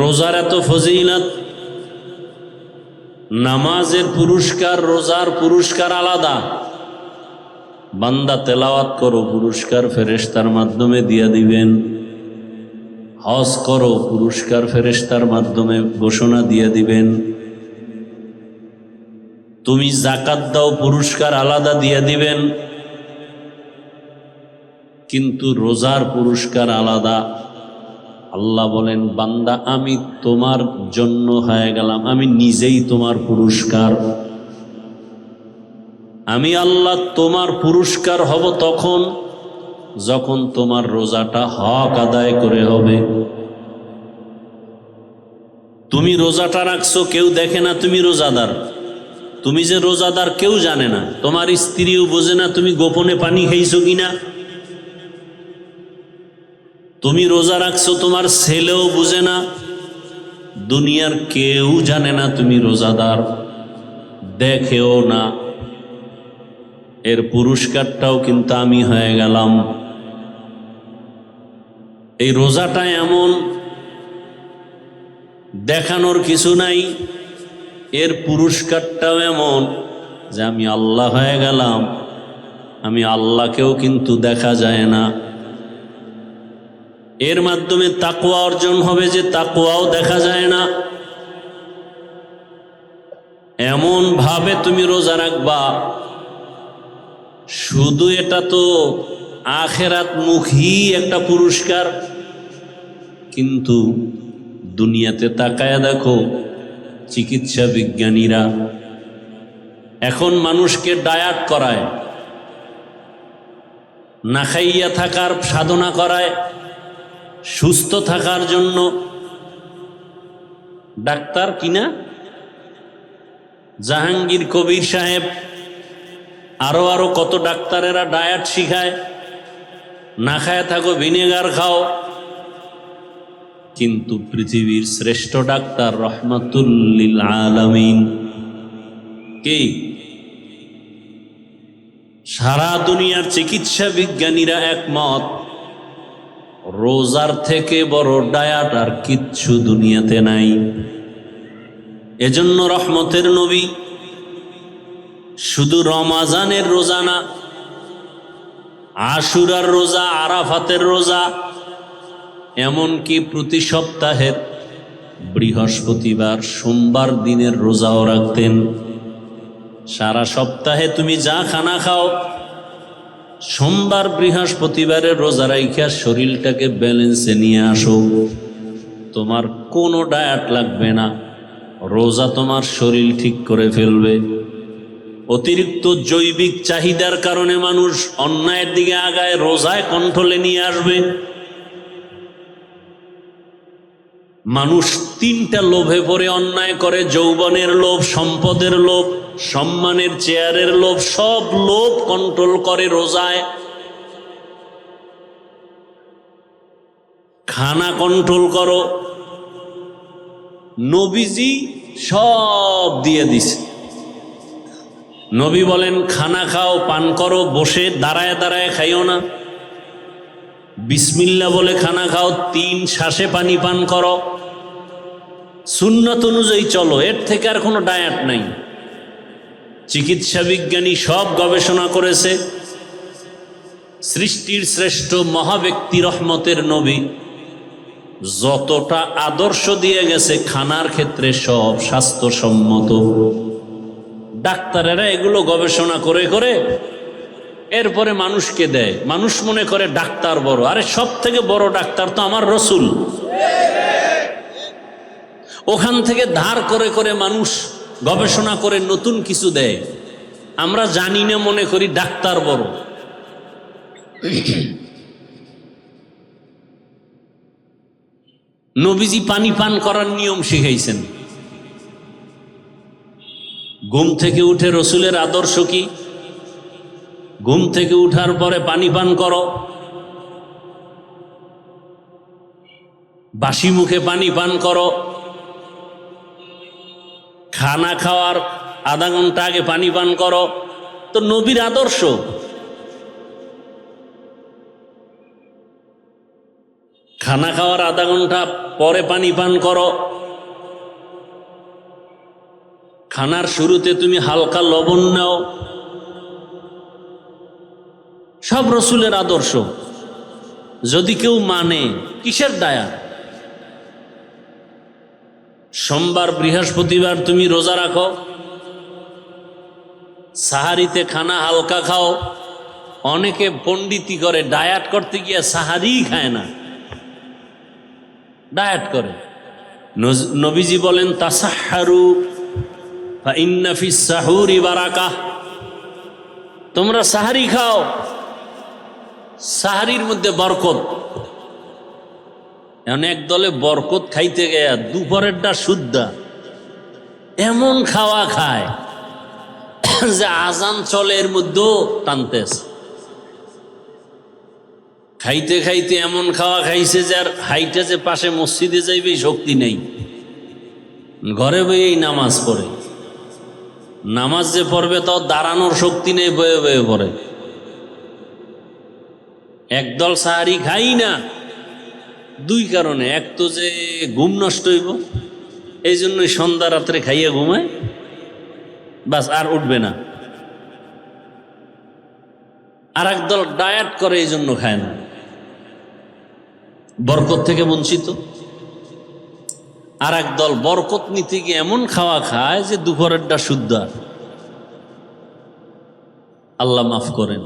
রোজার এত ফজিলত, নামাজের পুরস্কার রোজার পুরস্কার আলাদা। বান্দা তেলাওয়াত করো, পুরস্কার ফেরেশতার মাধ্যমে দিয়া দিবেন। হজ করো, পুরস্কার ফেরেশতার মাধ্যমে ঘোষণা দিয়ে দিবেন। তুমি যাকাত দাও, পুরস্কার আলাদা দিয়ে দিবেন। কিন্তু রোজার পুরস্কার আলাদা। আল্লাহ বলেন, বান্দা আমি তোমার জন্য হয়ে গেলাম, আমি নিজেই তোমার পুরস্কার। আমি আল্লাহ তোমার পুরস্কার হব তখন যখন তোমার রোজাটা হক আদায় করে হবে। তুমি রোজাটা রাখছো, কেউ দেখে না তুমি রোজাদার। তুমি যে রোজাদার কেউ জানে না, তোমার স্ত্রীও বোঝে না তুমি গোপনে পানি খাইছো কিনা। তুমি রোজা রাখছো, তোমার ছেলেও বুঝে না, দুনিয়ার কেউ জানে না তুমি রোজাদার, দেখেও না। এর পুরস্কারটাও কিন্তু আমি হয়ে গেলাম। এই রোজাটা এমন, দেখানোর কিছু নাই। এর পুরস্কারটাও এমন যে আমি আল্লাহ হয়ে গেলাম, আমি আল্লাহকেও কিন্তু দেখা যায় না। এর মাধ্যমে তাকওয়া অর্জন হবে, যে তাকওয়াও দেখা যায় না। এমন ভাবে তুমি রোজা রাখবা, শুধু এটা তো আখেরাত মুখী একটা পুরস্কার, কিন্তু দুনিয়াতে তাকায়া দেখো, চিকিৎসা বিজ্ঞানীরা এখন মানুষকে ডায়েট করায়, না খাইয়া থাকার সাধনা করায়, সুস্থ থাকার জন্য। ডাক্তার কিনা জাহাঙ্গীর কবির সাহেব, আরো আরো কত ডাক্তারেরা ডায়েট শিখায়, না খায় থাকো, ভিনেগার খাও। কিন্তু পৃথিবীর শ্রেষ্ঠ ডাক্তার রহমাতুল লিল আলামিন কে? সারা দুনিয়ার চিকিৎসা বিজ্ঞানীরা একমত, রোজার থেকে বড় ডায়েট আর কিচ্ছু দুনিয়াতে নাই। এজন্য রহমতের নবী শুধু রমাজানের রোজা না, আশুরার রোজা, আরাফাতের রোজা, এমনকি প্রতি সপ্তাহের বৃহস্পতিবার সোমবার দিনের রোজাও রাখতেন। সারা সপ্তাহে তুমি যা খানা খাও, সোমবার বৃহস্পতিবারের রোজা রাইখা শরীরটাকে ব্যালেন্সে নিয়ে আসো। তোমার কোনো ডায়েট লাগবে না, রোজা তোমার শরীর ঠিক করে ফেলবে। অতিরিক্ত জৈবিক চাহিদার কারণে মানুষ অন্যায়ের দিকে আগায়, রোজায় কন্ট্রোলে নিয়ে আসবে। মানুষ তিনটা লোভে পড়ে অন্যায় করে: যৌবনের লোভ, সম্পদের লোভ, সম্মানের চেয়ারের লোভ। সব লোভ কন্ট্রোল করে রোজায়। খানা কন্ট্রোল করো, নবীজি সব দিয়ে দিছে। নবী বলেন, খানা খাও, পান করো, বসে দাঁড়ায় দাঁড়ায় খাইও না। বিসমিল্লাহ বলে খানা খাও, 3 শ্বাসে পানি পান করো, সুন্নত অনুযায়ী চলো। এর থেকে আর কোনো ডায়েট নাই। চিকিৎসা বিজ্ঞানী সব গবেষণা করেছে। সৃষ্টির শ্রেষ্ঠ মহাব্যক্তি রহমতের নবী যতটা আদর্শ দিয়ে গেছে খানার ক্ষেত্রে, সব স্বাস্থ্যসম্মত। ডাক্তারেরা এগুলো গবেষণা করে করে এরপরে মানুষকে দেয়। মানুষ মনে করে ডাক্তার বড়। আরে সব থেকে বড় ডাক্তার তো আমার রসুল। ওখান থেকে ধার করে করে মানুষ গবেষণা করে নতুন কিছু দেয়। আমরা জানি না, মনে করি ডাক্তার বড়। নবীজি পানি পান করার নিয়ম শিখাইছেন। ঘুম থেকে উঠে রসুলের আদর্শ কি? ঘুম থেকে উঠার পরে পানি পান করো, বাসি মুখে পানি পান করো, খানা খাওয়ার আধা ঘন্টা আগে পানি পান করো। তো নবীর আদর্শ। খানা খাওয়ার আধা ঘন্টা পরে পানি পান করো, খানার শুরুতে তুমি হালকা লবণ নাও, সব রসুলের আদর্শ। যদি কেউ মানে, কিসের দায়া? সোমবার বৃহস্পতিবার তুমি রোজা রাখো, সাহারিতে খানা হালকা খাও। অনেকে পণ্ডিতি করে, ডায়াট করতে গিয়ে সাহারি খায় না, ডায়াট করে। নবীজি বলেন তাসাহহারু ফা ইন্না ফিস সাহুরি বারাকাহ, তোমরা সাহারি খাও, সাহারির মধ্যে বরকত। এখন এক দলে বরকত খাইতে গেয়া দুপুরেরটা শুদ্ধা এমন খাওয়া খায় যে আজান চলে এর মধ্যেও টানতেছে। খাইতে খাইতে এমন খাওয়া খাইছে যে আর হাইটা যে পাশে মসজিদে যাইবে শক্তি নেই, ঘরে বইয়েই নামাজ পড়ে। নামাজ যে পড়বে তাও দাঁড়ানোর শক্তি নেই, বয়ে বয়ে পড়ে। একদল সাহারি খাই না, দুই কারণে। এক তো যে ঘুম নষ্ট হইব, এই জন্যই সন্ধ্যা রাত্রে খাইয়া ঘুমায়, বাস আর উঠবে না। আর একদল ডায়েট করে, এই জন্য খায় না, বরকত থেকে বঞ্চিত। আর একদল বরকত নিতে গিয়ে এমন খাওয়া খায় যে দুপুরেরটা শুদ্ধ। আল্লাহ মাফ করেন।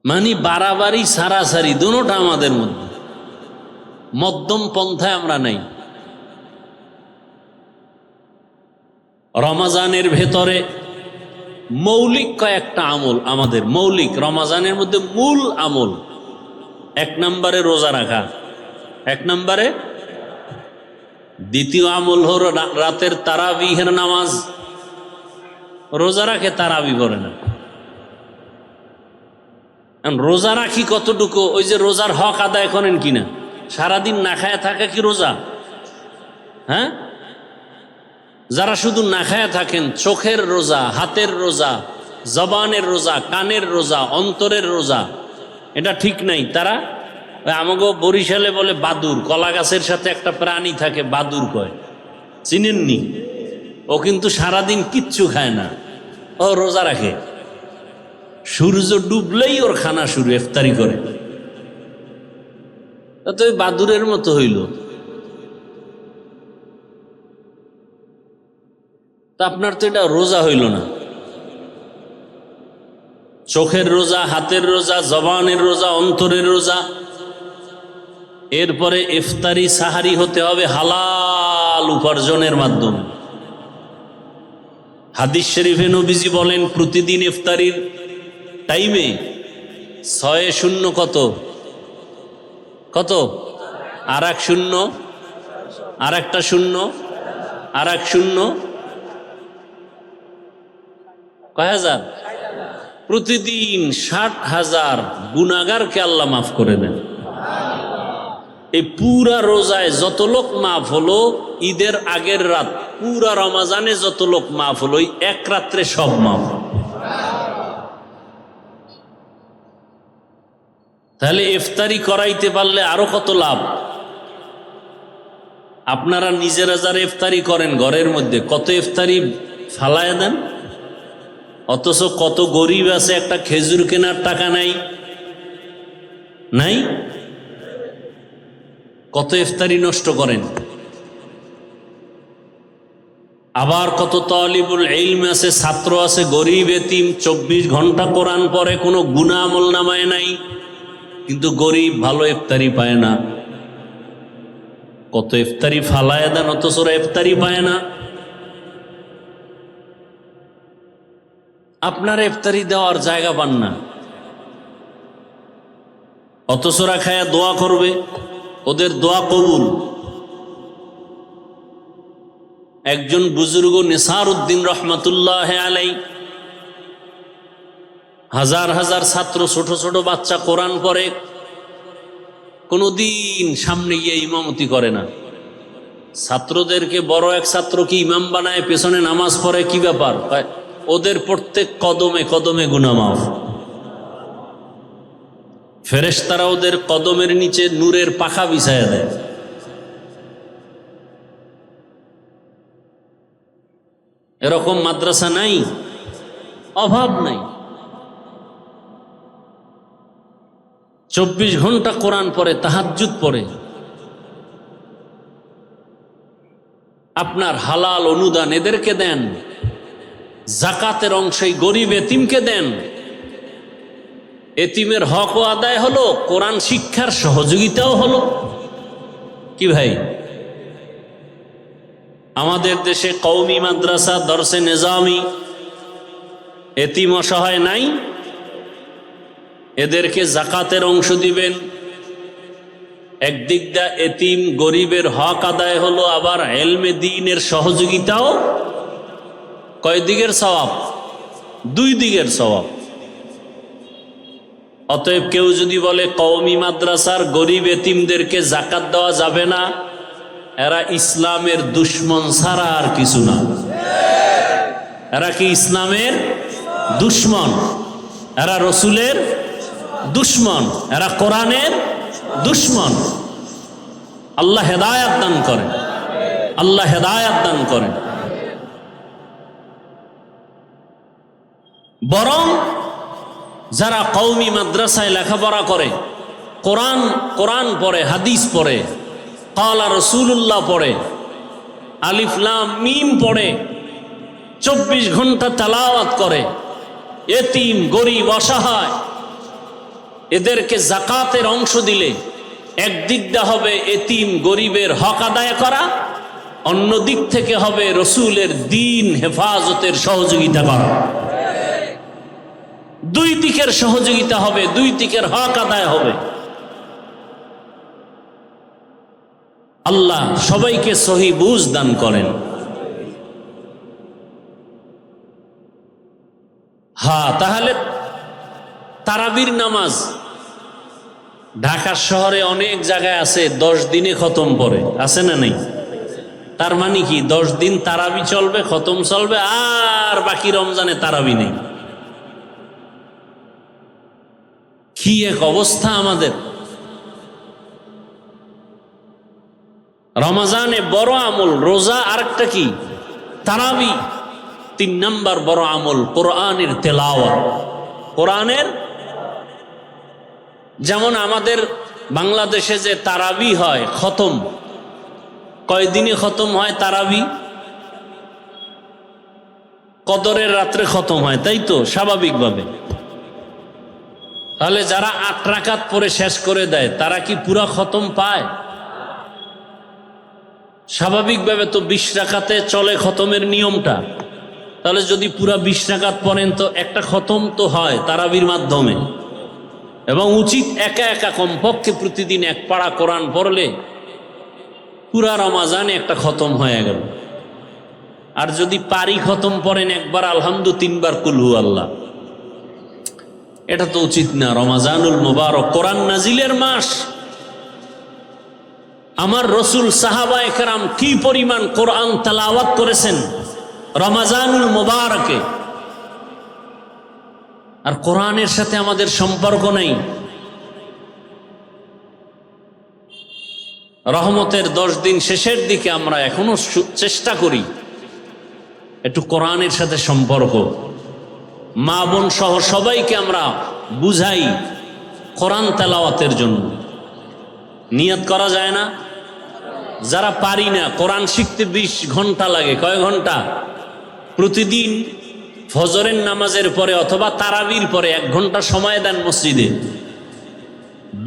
মানে বাড়াবাড়ি সারাসারি দুটোটা আমাদের মধ্যে, মধ্যম পন্থায় আমরা নাই। রমাজানের ভেতরে মৌলিক কয়েকটা আমল আমাদের, মৌলিক রমাজানের মধ্যে মূল আমল। এক নম্বরে রোজা রাখা, এক নম্বরে। দ্বিতীয় আমল হল রাতের তারাবিহের নামাজ। রোজা রাখে, তারাবি করে না। রোজা রাখি কতটুকু, ওই যে রোজার হক আদায় করেন কিনা? সারাদিন না খায়া থাকা কি রোজা? হ্যাঁ, যারা শুধু না খায়া থাকেন, চোখের রোজা, হাতের রোজা, জবানের রোজা, কানের রোজা, অন্তরের রোজা, এটা ঠিক নাই। তারা আমাকে বরিশালে বলে বাদুর, কলা গাছের সাথে একটা প্রাণী থাকে বাদুর কয়, চিনেননি? ও কিন্তু সারাদিন কিচ্ছু খায় না, ও রোজা রাখে। সূর্য ডুবলেই ওর খানা শুরু, ইফতারি করে। তো ওই বাদুরের মতো হইল। তা আপনার তো এটা রোজা হইল না। চোখের রোজা, হাতের রোজা, জবানের রোজা, অন্তরের রোজা। এরপরে ইফতারি সাহারি হতে হবে হালাল উপার্জনের মাধ্যমে। হাদিস শরীফে নবীজি বলেন প্রতিদিন ইফতারির টাইমে 6 কত কত, আর এক শূন্য, আর একটা শূন্য, আর এক শূন্য, কয় হাজার? প্রতিদিন 60,000 গুনাহগারকে আল্লাহ মাফ করে দেন। এই পুরা রোজায় যত লোক মাফ হলো, ঈদের আগের রাত পুরা রমাজানে যত লোক মাফ হলো, এক রাত্রে সব মাফ। তাহলে ইফতারি করাইতে পারলে আরো কত লাভ। আপনারা নিজেরা যারা ইফতারি করেন ঘরের মধ্যে, কত ইফতারি ফালায় দেন, অথচ কত গরিব আছে একটা খেজুর কেনার টাকা নাই, নাই? কত ইফতারি নষ্ট করেন। আবার কত তালিবুল ইলম আছে, ছাত্র আছে, গরিব এতিম, 24 ঘন্টা কোরআন পড়ে, কোনো গুনাহ আমল নামায় নাই, কিন্তু গরিব, ভালো ইফতারি পায় না। কত ইফতারি ফালায় দেন, অথচ ওরা ইফতারি পায় না। আপনারা ইফতারি দেওয়ার জায়গা পান না, অথচ ওরা খায়া দোয়া করবে, ওদের দোয়া কবুল। একজন বুজুর্গ নিসার উদ্দিন রহমাতুল্লাহ আলাই, হাজার হাজার ছাত্র, ছোট ছোট বাচ্চা কোরআন পড়ে, কোনদিন সামনে গিয়ে ইমামতি করে না। ছাত্রদেরকে বড় এক ছাত্রকে ইমাম বানায়, পেছনে নামাজ পড়ে, কি ব্যাপার? ওদের প্রত্যেক কদমে কদমে গুনাহ মাফ। ফেরেশতারা ওদের কদমের নিচে নূরের পাখা বিছায়া দেয়। এরকম মাদ্রাসা নাই, অভাব নাই। 24 ঘন্টা কোরআন পড়ে, তাহাজ্জুদ পড়ে। আপনার হালাল অনুদান এদেরকে দেন, জাকাতের অংশই গরিব এতিমকে দেন। এতিমের হকও আদায় হলো, কোরআন শিক্ষার সহযোগিতাও হলো। কি ভাই, আমাদের দেশে কওমি মাদ্রাসা, দরসে নিজামি, এতিম অসহায় নাই? এদেরকে জাকাতের অংশ দিবেন। একদিক দা এতিম গরিবের হক আদায় হলো, আবার ইলমে দ্বীনের সহযোগিতাও। কয় দিকের সওয়াব? 2 দিকের সওয়াব। অতএব কেউ যদি বলে কওমি মাদ্রাসার গরিব এতিমদেরকে জাকাত দেওয়া যাবে না, এরা ইসলামের দুশমন ছাড়া আর কিছু না। এরা কি ইসলামের দুশমন? এরা রসুলের দুশমন, এরা কোরআনের দুশমন। আল্লাহ হেদায়াত দান করেন, আল্লাহ হেদায়াত দান করেন। বরং যারা কওমি মাদ্রাসায় লেখাপড়া করে, কোরআন পড়ে, হাদিস পড়ে, ক্বালা রাসূলুল্লাহ পড়ে, আলিফ লাম মিম পড়ে, 24 ঘন্টা তেলাওয়াত করে, এতিম গরিব অসহায় এদেরকে জাকাতের অংশ দিলে একদিক দিয়ে হবে এতিম গরিবের হক আদায় করা, অন্য দিক থেকে হবে রসুলের দ্বীন হেফাজতের সহযোগিতা করা। 2 দিকের সহযোগিতা হবে, 2 দিকের হক আদায় হবে। আল্লাহ সবাইকে সহি বুঝ দান করেন। তাহলে তারাবির নামাজ ঢাকা শহরে অনেক জায়গায় আছে 10 দিনে খতম পড়ে, আছে না নাই? তার মানে কি 10 দিন তারাবি চলবে, খতম চলবে, আর বাকি রমজানে তারাবি নেই। কি এক অবস্থা আমাদের! রমজানে বড় আমল রোজা, আরেকটা কি তারাবি। 3 নাম্বার বড় আমল কোরআনের তেলাওয়াত। কোরআনের, যেমন আমাদের বাংলাদেশে যে তারাবি হয় খতম, কয়দিনে খতম হয় তারাবি? কদরের রাত্রে খতম হয়, তাই তো? স্বাভাবিকভাবে। তাহলে যারা 8 রাকাত পরে শেষ করে দেয় তারা কি পুরা খতম পায়? স্বাভাবিকভাবে তো 20 রাকাতে চলে খতমের নিয়মটা। তাহলে যদি পুরা 20 রাকাত পড়েন তো একটা খতম তো হয় তারাবির মাধ্যমে। এবং উচিত একা একা কমপক্ষে প্রতিদিন 1 পারা কোরআন পড়লে পুরা রমজানে একটা খতম হয়ে গেল। আর যদি পারি খতম পড়েন একবার আলহামদু, 3 বার কুল হু আল্লাহ। এটা তো উচিত না। রমজানুল মুবারক, কোরআন নাজিলের মাস। আমার রসুল সাহাবায়ে কেরাম কি পরিমাণ কোরআন তেলাওয়াত করেছেন রমজানুল মুবারকে। আর কোরআনের সাথে আমাদের সম্পর্ক নেই। রহমতের 10 দিন শেষের দিকে আমরা এখনো চেষ্টা করি একটু কোরআনের সাথে সম্পর্ক। মা বোন সহ সবাইকে আমরা বুঝাই কোরআন তেলাওয়াতের জন্য। নিয়ত করা যায় না? যারা পারি না, কোরআন শিখতে 20 ঘন্টা লাগে। কয় ঘন্টা? প্রতিদিন ফজরের নামাজের পরে অথবা তারাবির পরে 1 ঘন্টা সময় দেন মসজিদে।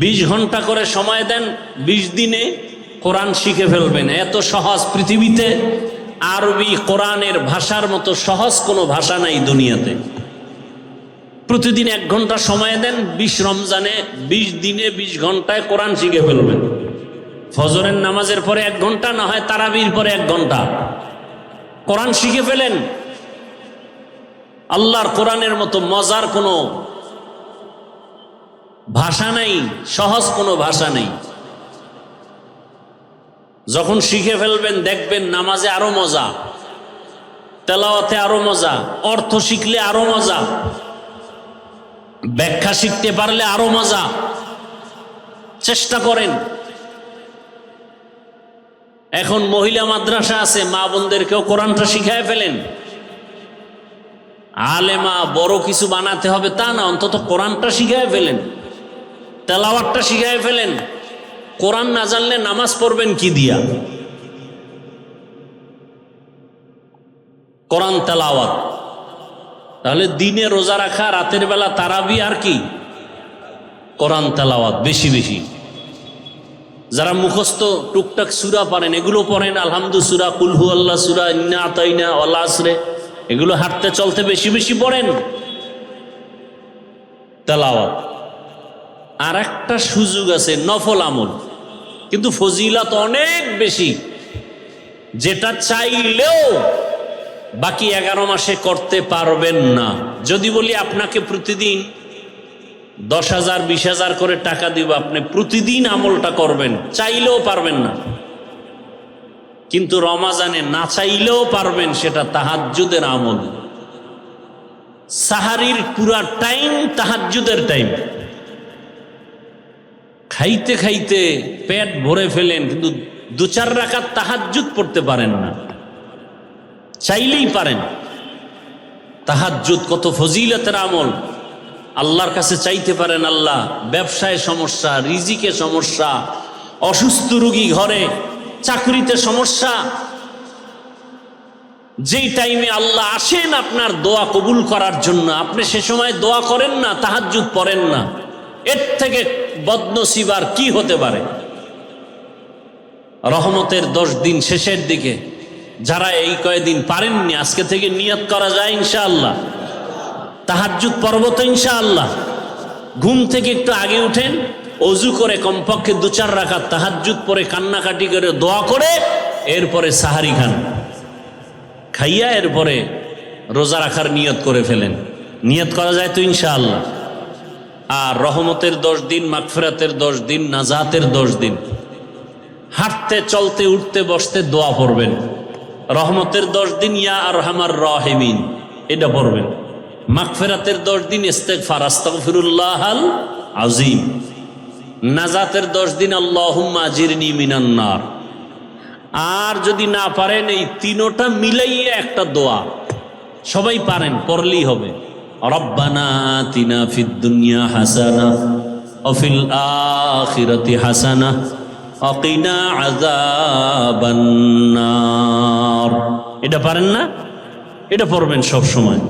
20 ঘন্টা করে সময় দেন, 20 দিনে কোরআন শিখে ফেলবেন। এত সহজ পৃথিবীতে আরবি কোরআনের ভাষার মতো সহজ কোনো ভাষা নাই দুনিয়াতে। প্রতিদিন 1 ঘন্টা সময় দেন, 20 রমজানে 20 দিনে 20 ঘন্টায় কোরআন শিখে ফেলবেন। ফজরের নামাজের পরে 1 ঘন্টা, না হয় তারাবির পরে 1 ঘন্টা কোরআন শিখে ফেলেন। আল্লাহর কোরআনের মতো মজার কোনো ভাষা নাই, সহজ কোনো ভাষা নেই। যখন শিখে ফেলবেন দেখবেন নামাজে আরো মজা, তেলাওয়াতে আরো মজা, অর্থ শিখলে আরো মজা, ব্যাখ্যা শিখতে পারলে আরো মজা। চেষ্টা করেন। এখন মহিলা মাদ্রাসা আছে, মা বোনদেরকেও কোরআনটা শিখায় ফেলেন। আলেমা বড় কিছু বানাতে হবে তা না, অন্তত কোরআনটা শিখায় ফেলেন, তেলাওয়াতটা শিখায় ফেলেন। কোরআন না জানলে নামাজ পড়বেন কি দিয়া? কোরআন তেলাওয়াত। তাহলে দিনে রোজা রাখা, রাতের বেলা তারাবি, আর কি? কোরআন তেলাওয়াত বেশি বেশি। যারা মুখস্থ টুকটাক সূরা পারেন এগুলো পড়েন, আলহামদু সূরা, কুল হু আল্লাহ সূরা, ইন্না আতাইনা, ওয়াল আসরে, এগুলো হাঁটতে চলতে বেশি বেশি পড়েন তেলাওয়াত। আর একটা সুযোগ আছে নফল আমল, কিন্তু ফজিলত অনেক বেশি, যেটা চাইলেও বাকি 11 মাসে করতে পারবেন না। যদি বলি আপনাকে প্রতিদিন 10,000 20,000 করে টাকা দিব, আপনি প্রতিদিন আমলটা করবেন, চাইলেও পারবেন না। কিন্তু রমাজানে না চাইলেও পারবেন, সেটা তাহাজ্জুদের আমল। সাহারির পুরা টাইম তাহাজ্জুদের টাইম। খাইতে খাইতে পেট ভরে ফেলেন, কিন্তু 2-4 রাকাত তাহাজ্জুদ পড়তে পারেন না। চাইলেই পারেন। তাহাজ্জুদ কত ফজিলতের আমল। আল্লাহর কাছে চাইতে পারেন, আল্লাহ ব্যবসায় সমস্যা, রিজিকে সমস্যা, অসুস্থ রোগী ঘরে, চাকরিতে সমস্যা, যেই টাইমে আল্লাহ আসেন আপনার দোয়া কবুল করার জন্য, আপনি সে সময় দোয়া করেন না, তাহাজ্জুদ পড়েন না, এর থেকে বদনসিব আর কি হতে পারে? রহমতের 10 দিন শেষের দিকে যারা এই কয়েকদিন পারেননি, আজকে থেকে নিয়ত করা যায় ইনশাআল্লাহ তাহাজ্জুদ পড়ব তো ইনশাআল্লাহ। ঘুম থেকে একটু আগে উঠেন, অজু করে কমপক্ষে 2-4 রাকাত তাহাজ্জুদ পড়ে কান্নাকাটি করে দোয়া করে এরপরে সাহারি খান, খাইয়া এরপরে রোজা রাখার নিয়ত করে ফেলেন। নিয়ত করা যায় তো ইনশাআল্লাহ। আর রহমতের 10 দিন, মাগফিরাতের 10 দিন, নাজাতের 10 দিন হাঁটতে চলতে উঠতে বসতে দোয়া পড়বেন। রহমতের 10 দিন ইয়া আরহামার রাহিমিন এটা পড়বেন। মাগফিরাতের 10 দিন ইস্তিগফার, আস্তাগফিরুল্লাহাল আযীম। নাজাতের 10 দিন আল্লাহুম্মা আজিরনি মিনান নার। আর যদি না পারেন এই তিনোটা মিলাইয়ে একটা দোয়া সবাই পারেন, পড়লেই হবে। রব্বানা আতিনা ফিদ দুনিয়া হাসানা ওয়া ফিল আখিরাতি হাসানা ওয়া কিনা আযাবান নার। এটা পারেন না? এটা পড়বেন সব সময়।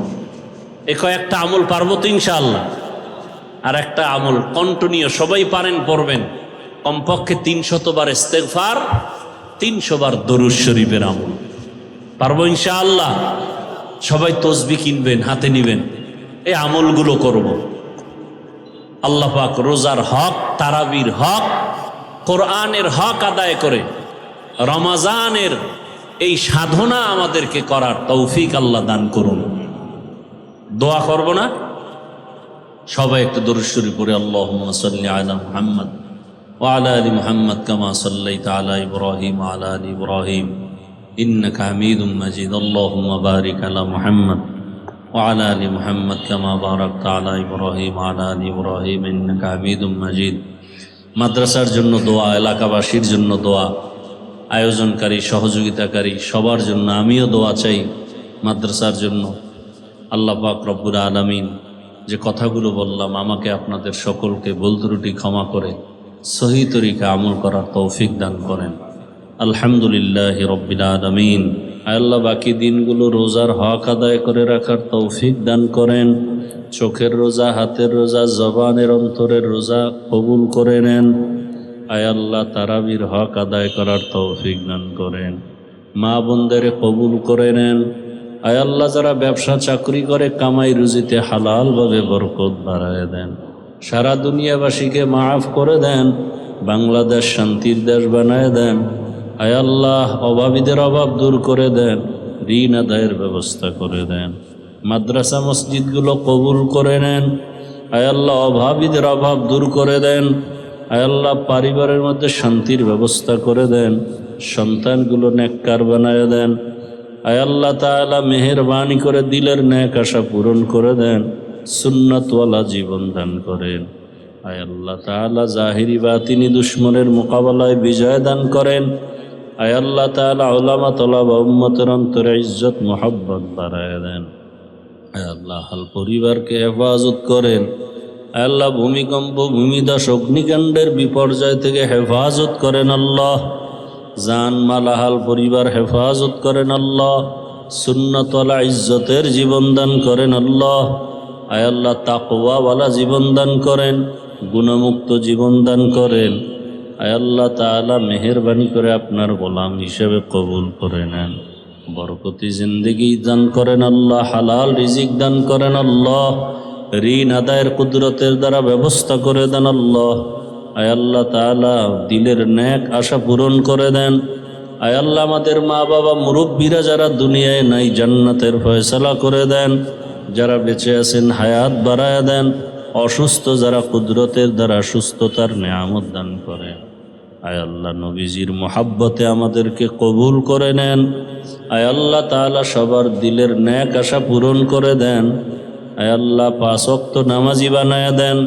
এ কয়েকটা আমল পারবো তো ইনশাআল্লাহ। আর একটা আমল কন্টিনিউ সবাই পারেন, পড়বেন। কমপক্ষে 300 বার ইস্তেগফার, 300 বার দরুদ শরীফের আমল পারবো ইনশাআল্লাহ। সবাই তসবিহ কিনবেন, হাতে নিবেন, এই আমলগুলো করব। আল্লাহ পাক রোজার হক, তারাবির হক, কোরআনের হক আদায় করে রমাজানের এই সাধনা আমাদেরকে করার তৌফিক আল্লাহ দান করুন। দোয়া করব না? সবাই একটু দরুদ শরীফ পড়ে আল্লাহুম্মা সাল্লি আলা মুহাম্মদ ওয়া আলা আলি মুহাম্মদ কামা সাল্লাইতা আলা ইব্রাহিম ওয়া আলা আলি ইব্রাহিম ইন্নাকা হামিদুম মাজিদ। আল্লাহুম্মা বারিক আলা মুহাম্মদ ওয়া আলা আলি মুহাম্মদ কামা বারাকতা আলা ইব্রাহিম ওয়া আলা আলি ইব্রাহিম ইন্নাকা হামিদুম মাজিদ। মাদ্রাসার জন্য দোয়া, এলাকাবাসীর জন্য দোয়া, আয়োজনকারী, সহযোগিতাকারী সবার জন্য আমিও দোয়া চাই। মাদ্রাসার জন্য আল্লাহ পাক রব্বুল আলামিন যে কথাগুলো বললাম আমাকে আপনাদের সকলকে ভুল ত্রুটি ক্ষমা করে সহি তরিকা আমল করার তৌফিক দান করেন। আলহামদুলিল্লাহ রব্বিল আলামিন। আল্লাহ বাকি দিনগুলো রোজার হক আদায় করে রাখার তৌফিক দান করেন। চোখের রোজা, হাতের রোজা, জবানের অন্তরের রোজা কবুল করে নেন। আয় আল্লাহ তারাবির হক আদায় করার তৌফিক দান করেন। মা বোনদের কবুল করে নেন। আয় আল্লাহ যারা ব্যবসা চাকরি করে কামাই রুজিতে হালালভাবে বরকত বাড়ায় দেন। সারা দুনিয়াবাসীকে মাফ করে দেন। বাংলাদেশ শান্তির দেশ বানায় দেন। আয় আল্লাহ অভাবীদের অভাব দূর করে দেন, ঋণ আদায়ের ব্যবস্থা করে দেন। মাদ্রাসা মসজিদগুলো কবুল করে নেন। আয় আল্লাহ অভাবীদের অভাব দূর করে দেন। আয় আল্লাহ পরিবারের মধ্যে শান্তির ব্যবস্থা করে দেন। সন্তানগুলো নেককার বানায় দেন। আয় আল্লাহ তাআলা মেহেরবানি করে দিলের নেক আশা পূরণ করে দেন। সুন্নাতওয়ালা জীবন দান করেন। আয় আল্লাহ তাআলা জাহিরি বাতিনি দুশ্মনের মোকাবেলায় বিজয় দান করেন। আয় আল্লাহ তাআলা উলামা তলাবা উম্মতের অন্তরে ইজ্জত মোহাব্বত বাড়ায় দেন। আয় আল্লাহ হাল পরিবারকে হেফাজত করেন। আয় আল্লাহ ভূমিকম্প ভূমিধস অগ্নিকাণ্ডের বিপর্যয় থেকে হেফাজত করেন আল্লাহ। জান মালাহাল পরিবার হেফাজত করেন আল্লাহ। সুন্নতওয়ালা ইজ্জতের জীবন দান করেন আল্লাহ। আয় আল্লাহ তাকওয়াওয়ালা জীবন দান করেন, গুণমুক্ত জীবন দান করেন। আয় আল্লাহ তাআলা মেহেরবানি করে আপনার গোলাম হিসেবে কবুল করে নেন। বরকতি জিন্দেগি দান করেন আল্লাহ, হালাল রিজিক দান করেন আল্লাহ। ঋণ আদায়ের কুদরতের দ্বারা ব্যবস্থা করে দেন আল্লাহ। আয় আল্লাহ তাআলা দিলের নেক আশা পূরণ করে দেন। আয় আল্লাহ আমাদের মা বাবা মুরব্বীরা যারা দুনিয়ায় নাই জান্নাতের ফয়সালা করে দেন। যারা বেঁচে আছেন হায়াত বাড়ায়া দেন। অসুস্থ যারা কুদরতের দ্বারা সুস্থতার নেয়ামত দান করেন। আয় আল্লাহ নবীজির মোহাব্বতে আমাদেরকে কবুল করে নেন। আয় আল্লাহ তাআলা সবার দিলের নেক আশা পূরণ করে দেন। আয় আল্লাহ 5 ওয়াক্ত নামাজি বানায়া দেন।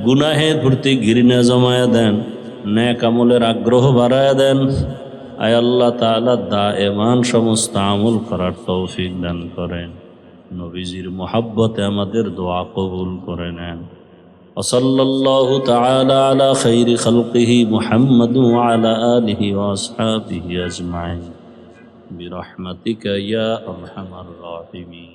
গুনাহের প্রতি ঘৃণা জমায়া দেন। নেক আমলের আগ্রহ বাড়ায়া দেন। আয় আল্লাহ তাআলা দায়েমান সমস্ত আমল করার তৌফিক দান করেন। নবীজির মোহাব্বতে আমাদের দোয়া কবুল করে নেন। ওয়াসাল্লাল্লাহু তাআলা আলা খাইরি খালকিহি মুহাম্মাদ ওয়া আলা আলিহি ওয়া আসহাবিহি আজমাইন বিরহমাতিকা ইয়া আরহামার রাহিমিন।